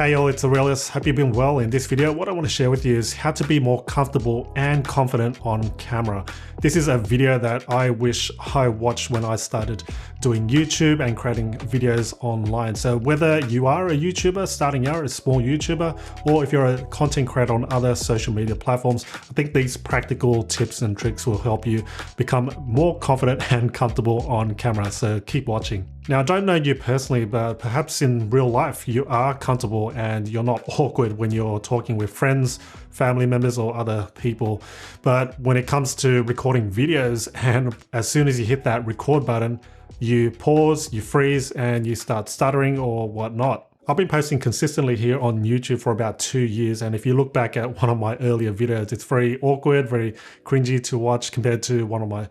Hey y'all, it's Aurelius. Hope you've been well. In this video, what I want to share with you is how to be more comfortable and confident on camera. This is a video that I wish I watched when I started doing YouTube and creating videos online. So whether you are a YouTuber starting out, a small YouTuber, or if you're a content creator on other social media platforms, I think these practical tips and tricks will help you become more confident and comfortable on camera. So keep watching. Now, I don't know you personally, but perhaps in real life, you are comfortable and you're not awkward when you're talking with friends, family members, or other people. But when it comes to recording videos, and as soon as you hit that record button, you pause, you freeze, and you start stuttering or whatnot. I've been posting consistently here on YouTube for about 2 years, and if you look back at one of my earlier videos, it's very awkward, very cringy to watch compared to one of my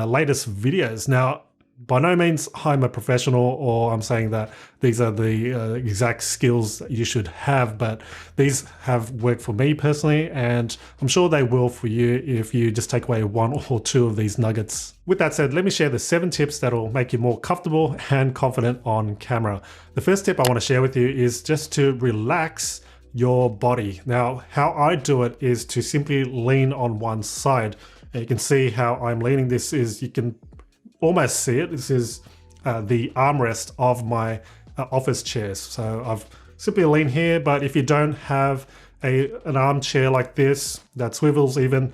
latest videos. Now, by no means I'm a professional, or I'm saying that these are the exact skills that you should have, but these have worked for me personally, and I'm sure they will for you if you just take away one or two of these nuggets. With that said, let me share the 7 tips that will make you more comfortable and confident on camera. The first tip I want to share with you is just to relax your body. Now, how I do it is to simply lean on one side. And you can see how I'm leaning. This is, you can almost see it. This is the armrest of my office chairs. So I've simply leaned here, but if you don't have an armchair like this that swivels even,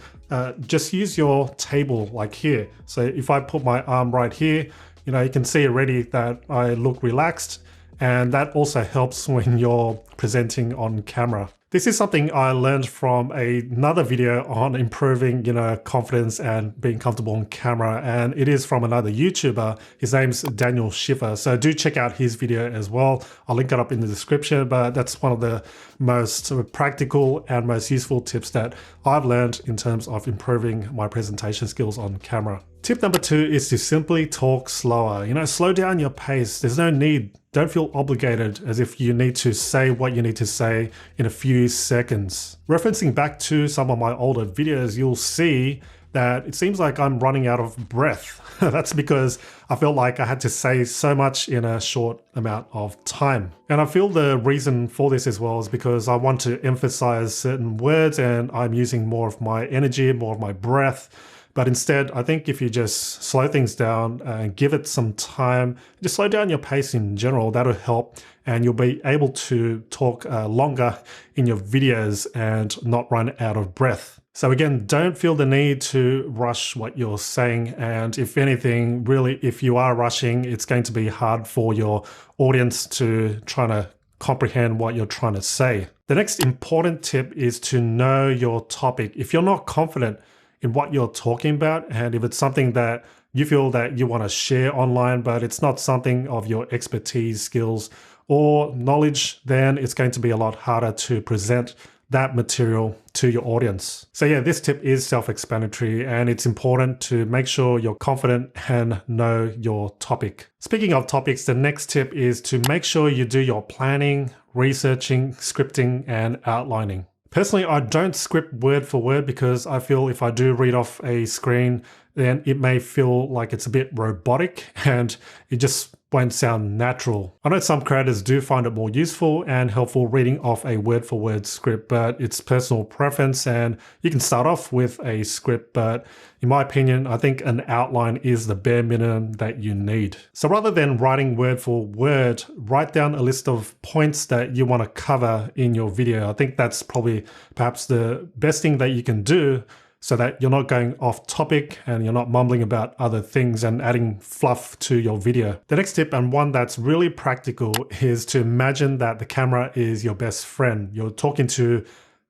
just use your table like here. So if I put my arm right here, you know, you can see already that I look relaxed, and that also helps when you're presenting on camera. This is something I learned from another video on improving, confidence and being comfortable on camera. And it is from another YouTuber. His name's Daniel Schiffer. So do check out his video as well. I'll link it up in the description, but that's one of the most practical and most useful tips that I've learned in terms of improving my presentation skills on camera. Tip number 2 is to simply talk slower. Slow down your pace. There's no need. Don't feel obligated as if you need to say what you need to say in a few seconds. Referencing back to some of my older videos, you'll see that it seems like I'm running out of breath. That's because I felt like I had to say so much in a short amount of time. And I feel the reason for this as well is because I want to emphasize certain words and I'm using more of my energy, more of my breath. But instead, I think if you just slow things down and give it some time, just slow down your pace in general, that'll help, and you'll be able to talk longer in your videos and not run out of breath. So again, don't feel the need to rush what you're saying. And if anything, really, if you are rushing, it's going to be hard for your audience to try to comprehend what you're trying to say. The next important tip is to know your topic. If you're not confident in what you're talking about, and if it's something that you feel that you want to share online, but it's not something of your expertise, skills, or knowledge, then it's going to be a lot harder to present that material to your audience. So yeah, this tip is self-explanatory, and it's important to make sure you're confident and know your topic. Speaking of topics, the next tip is to make sure you do your planning, researching, scripting, and outlining. Personally, I don't script word for word because I feel if I do read off a screen, then it may feel like it's a bit robotic and it just won't sound natural. I know some creators do find it more useful and helpful reading off a word for word script, but it's personal preference, and you can start off with a script, but in my opinion, I think an outline is the bare minimum that you need. So rather than writing word for word, write down a list of points that you want to cover in your video. I think that's probably perhaps the best thing that you can do, so that you're not going off topic and you're not mumbling about other things and adding fluff to your video. The next tip, and one that's really practical, is to imagine that the camera is your best friend. You're talking to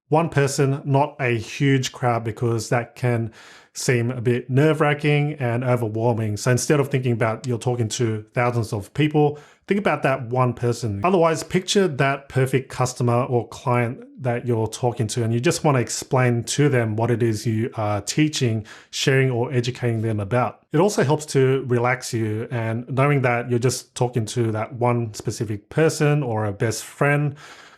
one person, not a huge crowd, because that can seem a bit nerve-wracking and overwhelming. So instead of thinking about you're talking to thousands of people, think about that one person. Otherwise, picture that perfect customer or client that you're talking to, and you just want to explain to them what it is you are teaching, sharing, or educating them about. It also helps to relax you, and knowing that you're just talking to that one specific person or a best friend,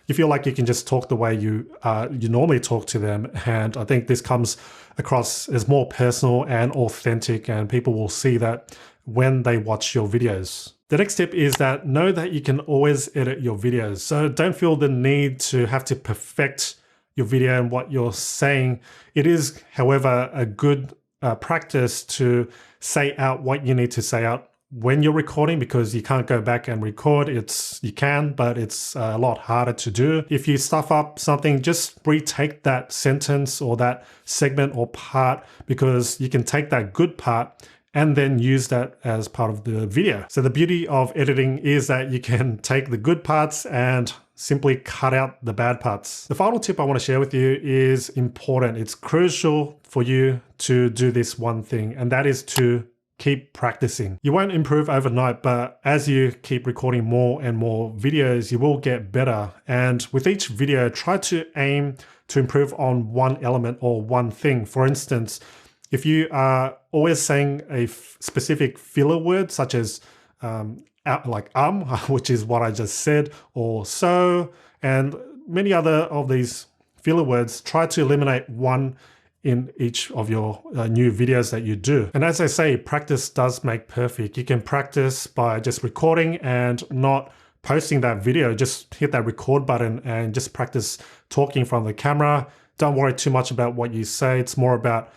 you feel like you can just talk the way you normally talk to them. And I think this comes across as more personal and authentic, and people will see that when they watch your videos. The next tip is that know that you can always edit your videos. So don't feel the need to have to perfect your video and what you're saying. It is, however, a good practice to say out what you need to say out when you're recording, because you can't go back and record. You can, but it's a lot harder to do. If you stuff up something, just retake that sentence or that segment or part, because you can take that good part and then use that as part of the video. So the beauty of editing is that you can take the good parts and simply cut out the bad parts. The final tip I want to share with you is important. It's crucial for you to do this one thing, and that is to keep practicing. You won't improve overnight, but as you keep recording more and more videos, you will get better. And with each video, try to aim to improve on one element or one thing. For instance, if you are always saying a specific filler word, such as which is what I just said, or so, and many other of these filler words, try to eliminate one in each of your new videos that you do. And as I say, practice does make perfect. You can practice by just recording and not posting that video. Just hit that record button and just practice talking from the camera. Don't worry too much about what you say. It's more about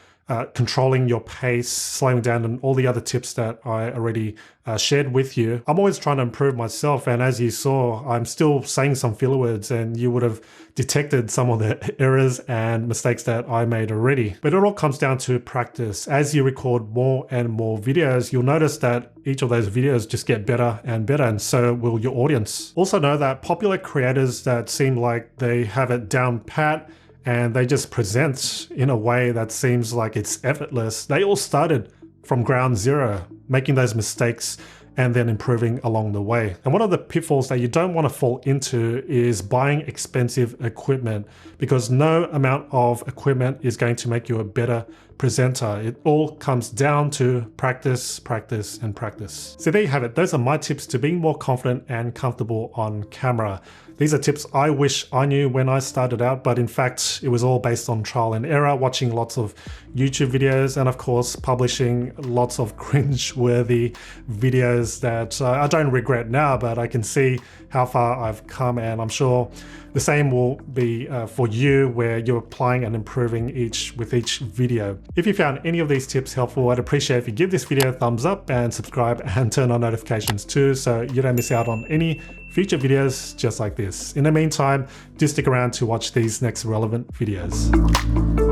controlling your pace, slowing down, and all the other tips that I already shared with you. I'm always trying to improve myself, and as you saw, I'm still saying some filler words, and you would have detected some of the errors and mistakes that I made already. But it all comes down to practice. As you record more and more videos, you'll notice that each of those videos just get better, and so will your audience. Also know that popular creators that seem like they have it down pat and they just present in a way that seems like it's effortless, they all started from ground zero, making those mistakes and then improving along the way. And one of the pitfalls that you don't want to fall into is buying expensive equipment, because no amount of equipment is going to make you a better presenter. It all comes down to practice, practice, and practice. So there you have it. Those are my tips to being more confident and comfortable on camera. These are tips I wish I knew when I started out, but in fact, it was all based on trial and error, watching lots of YouTube videos, and of course, publishing lots of cringe-worthy videos that I don't regret now, but I can see how far I've come, and I'm sure the same will be for you, where you're applying and improving with each video. If you found any of these tips helpful, I'd appreciate if you give this video a thumbs up and subscribe and turn on notifications too, so you don't miss out on any future videos just like this. In the meantime, do stick around to watch these next relevant videos.